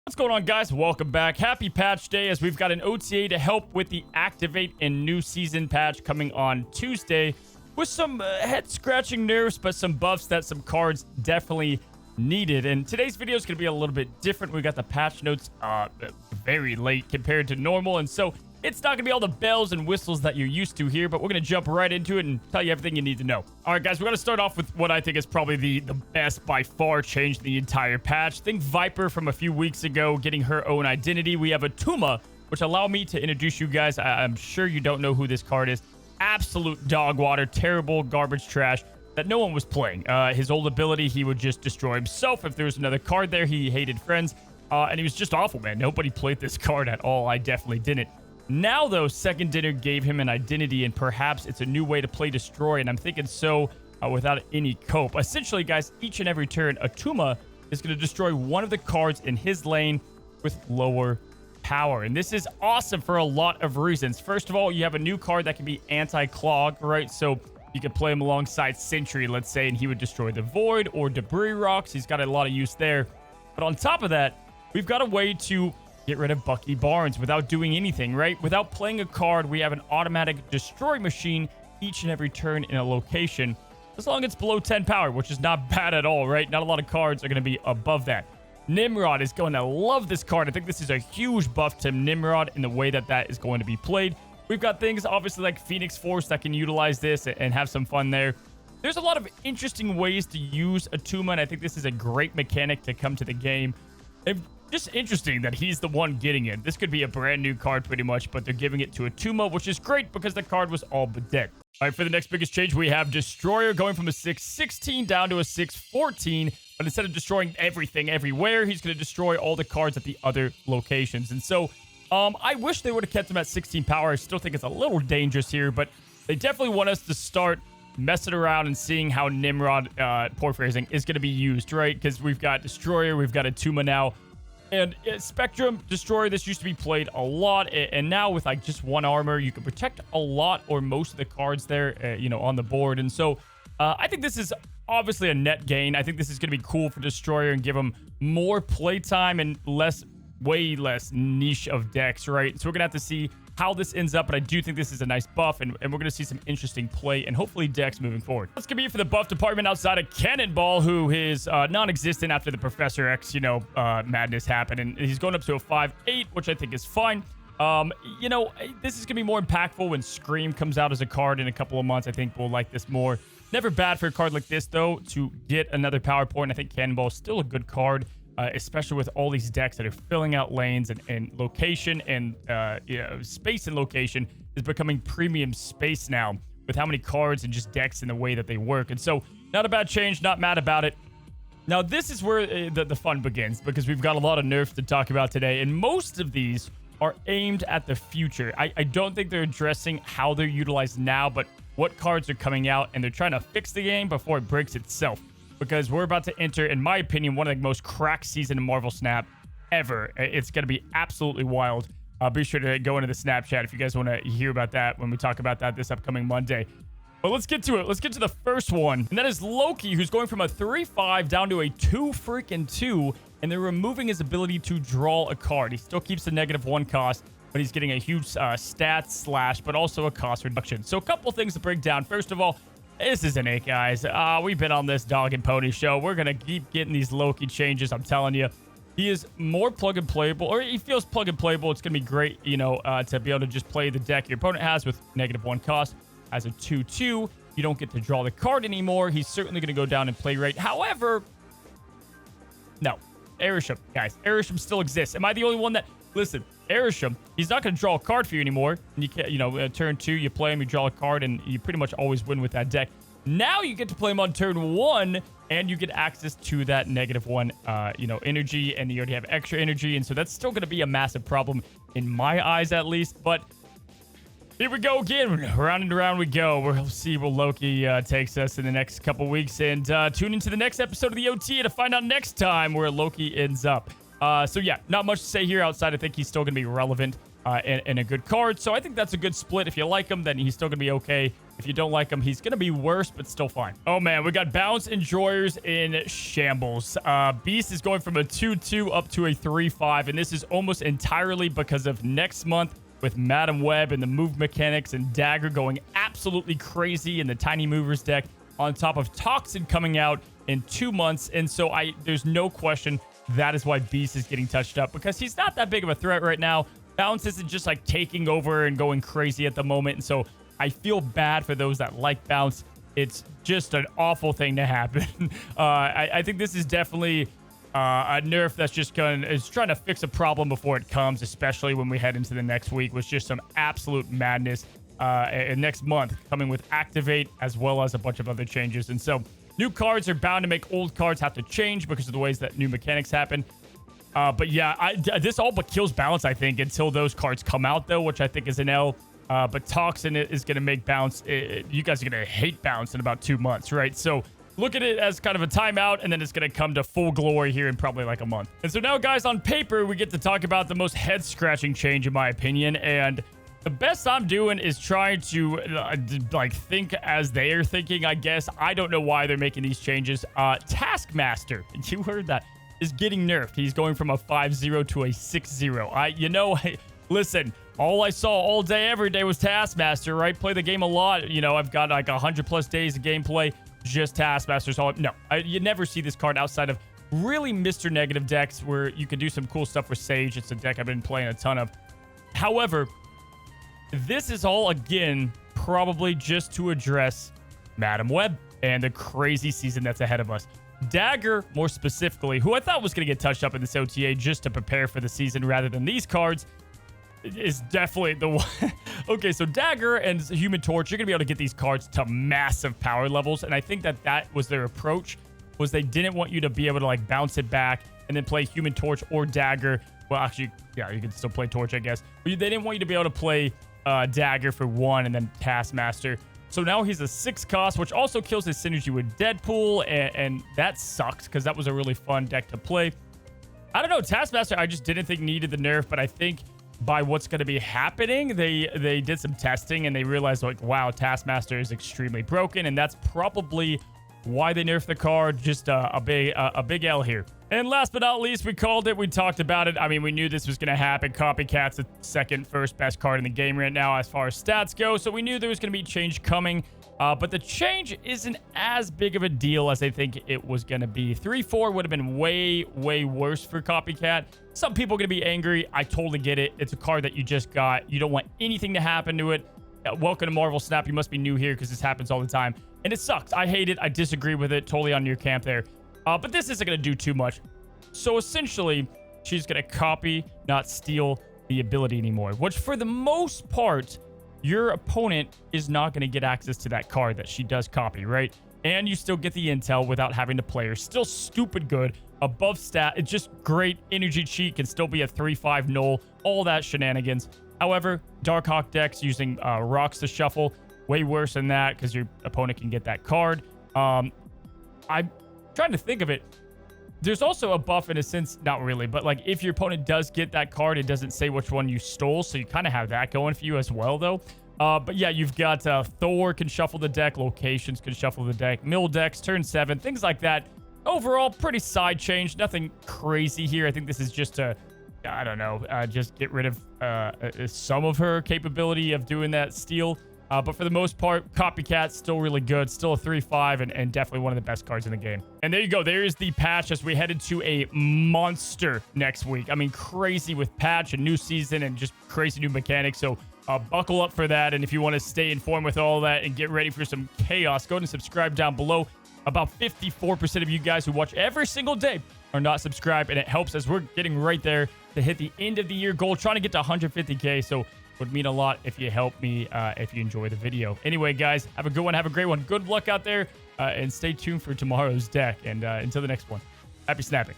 What's going on, guys? Welcome back. Happy patch day, as we've got an OTA to help with the activate and new season patch coming on Tuesday with some head scratching nerfs, but some buffs that some cards definitely needed. And today's video is going to be a little bit different. We got the patch notes very late compared to normal, and so it's not going to be all the bells and whistles that you're used to here, but we're going to jump right into it and tell you everything you need to know. All right, guys, we're going to start off with what I think is probably the best by far change in the entire patch. Think Viper from a few weeks ago getting her own identity. We have Attuma, which allow me to introduce you guys. I'm sure you don't know who this card is. Absolute dog water, terrible garbage trash that no one was playing. His old ability, he would just destroy himself. If there was another card there, he hated friends. And he was just awful, man. Nobody played this card at all. I definitely didn't. Now, though, Second Dinner gave him an identity, and perhaps it's a new way to play Destroy, and I'm thinking so without any cope. Essentially, guys, each and every turn, Attuma is going to destroy one of the cards in his lane with lower power. And this is awesome for a lot of reasons. First of all, you have a new card that can be anti-clog, right? So you could play him alongside Sentry, let's say, and he would destroy the Void or Debris Rocks. He's got a lot of use there. But on top of that, we've got a way to get rid of Bucky Barnes without doing anything, right? Without playing a card, we have an automatic destroy machine each and every turn in a location, as long as it's below 10 power, which is not bad at all, right? Not a lot of cards are going to be above that. Nimrod is going to love this card. I think this is a huge buff to Nimrod in the way that that is going to be played. We've got things, obviously, like Phoenix Force that can utilize this and have some fun there. There's a lot of interesting ways to use Attuma, and I think this is a great mechanic to come to the game. Just interesting that he's the one getting it. This could be a brand new card pretty much, but they're giving it to Attuma, which is great because the card was all but dead. All right, for the next biggest change, we have Destroyer going from a 6/16 down to a 6/14. But instead of destroying everything everywhere, he's going to destroy all the cards at the other locations. And so I wish they would have kept him at 16 power. I still think it's a little dangerous here, but they definitely want us to start messing around and seeing how Nimrod, poor phrasing, is going to be used, right? Because we've got Destroyer, we've got Attuma now. And Spectrum Destroyer, this used to be played a lot, and now with like just one armor, you can protect a lot or most of the cards there, on the board. And so I think this is obviously a net gain. I think this is going to be cool for Destroyer and give him more playtime and way less niche of decks, right? So we're going to have to see how this ends up, but I do think this is a nice buff, and we're going to see some interesting play and hopefully decks moving forward. That's going to be it for the buff department outside of Cannonball, who is non-existent after the Professor X, madness happened, and he's going up to a 5/8, which I think is fine. This is going to be more impactful when Scream comes out as a card in a couple of months. I think we'll like this more. Never bad for a card like this, though, to get another power point. I think Cannonball is still a good card. Especially with all these decks that are filling out lanes and location and space and location is becoming premium space now with how many cards and just decks and the way that they work. And so not a bad change, not mad about it. Now, this is where the fun begins, because we've got a lot of nerfs to talk about today, and most of these are aimed at the future. I don't think they're addressing how they're utilized now, but what cards are coming out, and they're trying to fix the game before it breaks itself. Because we're about to enter, in my opinion, one of the most cracked season in Marvel Snap ever. It's going to be absolutely wild. Be sure to go into the Snapchat if you guys want to hear about that when we talk about that this upcoming Monday. But let's get to it. Let's get to the first one. And that is Loki, who's going from a 3/5 down to a 2/2. And they're removing his ability to draw a card. He still keeps the -1 cost, but he's getting a huge stat slash, but also a cost reduction. So a couple things to break down. First of all, this isn't it, guys. We've been on this dog and pony show. We're going to keep getting these Loki changes. I'm telling you, he is more plug and playable, or he feels plug and playable. It's going to be great, to be able to just play the deck your opponent has with -1 cost. As a 2/2, you don't get to draw the card anymore. He's certainly going to go down in play rate. However, no. Erisham, guys. Erisham still exists. Am I the only one that... Listen, Erisham, he's not going to draw a card for you anymore. And you can't, turn 2, you play him, you draw a card, and you pretty much always win with that deck. Now you get to play him on turn 1, and you get access to that -1, energy, and you already have extra energy, and so that's still going to be a massive problem in my eyes, at least. But here we go again. Round and around we go. We'll see where Loki takes us in the next couple weeks, and tune into the next episode of the OTA to find out next time where Loki ends up. So yeah, not much to say here outside. I think he's still going to be relevant and a good card. So I think that's a good split. If you like him, then he's still going to be okay. If you don't like him, he's going to be worse, but still fine. Oh, man, we got Bounce Enjoyers in shambles. Beast is going from a 2-2 up to a 3-5, and this is almost entirely because of next month with Madam Web and the move mechanics and Dagger going absolutely crazy in the Tiny Movers deck on top of Toxin coming out in 2 months. And so there's no question that is why Beast is getting touched up, because he's not that big of a threat right now. Bounce isn't just like taking over and going crazy at the moment. And so I feel bad for those that like Bounce. It's just an awful thing to happen. I think this is definitely a nerf that's just is trying to fix a problem before it comes, especially when we head into the next week with just some absolute madness. And next month coming with Activate as well as a bunch of other changes. And so new cards are bound to make old cards have to change because of the ways that new mechanics happen. But yeah, this all but kills Bounce, I think, until those cards come out, though, which I think is an L. But Toxin is going to make Bounce. You guys are going to hate Bounce in about 2 months, right? So look at it as kind of a timeout, and then it's going to come to full glory here in probably like a month. And so now, guys, on paper, we get to talk about the most head-scratching change, in my opinion. And the best I'm doing is trying to, like, think as they're thinking, I guess. I don't know why they're making these changes. Taskmaster, you heard that, is getting nerfed. He's going from a 5-0 to a 6-0. Listen, all I saw all day, every day was Taskmaster, right? Play the game a lot. You know, I've got like 100+ days of gameplay, just Taskmaster. So no, you never see this card outside of really Mr. Negative decks where you can do some cool stuff with Sage. It's a deck I've been playing a ton of. However, this is all, again, probably just to address Madam Web and the crazy season that's ahead of us. Dagger, more specifically, who I thought was going to get touched up in this OTA just to prepare for the season rather than these cards, is definitely the one. Okay, so Dagger and Human Torch, you're going to be able to get these cards to massive power levels, and I think that was their approach, was they didn't want you to be able to, like, bounce it back and then play Human Torch or Dagger. Well, actually, yeah, you can still play Torch, I guess. But they didn't want you to be able to play Dagger for 1 and then Taskmaster. So now he's a 6 cost, which also kills his synergy with Deadpool, and that sucks because that was a really fun deck to play. I don't know, Taskmaster I just didn't think needed the nerf, but I think by what's going to be happening, they did some testing and they realized, like, wow, Taskmaster is extremely broken, and that's probably why they nerfed the card. Just a big L here. And last but not least, we called it. We talked about it. I mean, we knew this was going to happen. Copycat's the second first best card in the game right now as far as stats go. So we knew there was going to be change coming. But the change isn't as big of a deal as I think it was going to be. 3-4 would have been way, way worse for Copycat. Some people are going to be angry. I totally get it. It's a card that you just got. You don't want anything to happen to it. Welcome to Marvel Snap. You must be new here because this happens all the time. And it sucks. I hate it. I disagree with it. Totally on your camp there. But this isn't going to do too much. So essentially, she's going to copy, not steal the ability anymore. Which for the most part, your opponent is not going to get access to that card that she does copy, right? And you still get the intel without having to play her. Still stupid good. Above stat. It's just great. Energy cheat can still be a 3-5 null. All that shenanigans. However, Darkhawk decks using rocks to shuffle. Way worse than that because your opponent can get that card. I'm trying to think of it. There's also a buff in a sense, not really, but like if your opponent does get that card, it doesn't say which one you stole, so you kind of have that going for you as well, though. But yeah, you've got Thor can shuffle the deck, locations can shuffle the deck, mill decks, turn 7, things like that. Overall, pretty side change, nothing crazy here. I think this is just to, I don't know, just get rid of some of her capability of doing that steal. But for the most part, Copycat still really good. Still a 3-5 and definitely one of the best cards in the game. And there you go. There is the patch as we head into a monster next week. I mean, crazy with patch and new season and just crazy new mechanics. So buckle up for that. And if you want to stay informed with all that and get ready for some chaos, go ahead and subscribe down below. About 54% of you guys who watch every single day are not subscribed. And it helps as we're getting right there to hit the end of the year goal, trying to get to 150K. So would mean a lot if you help me if you enjoy the video. Anyway, guys, have a good one. Have a great one. Good luck out there and stay tuned for tomorrow's deck. And until the next one, happy snapping.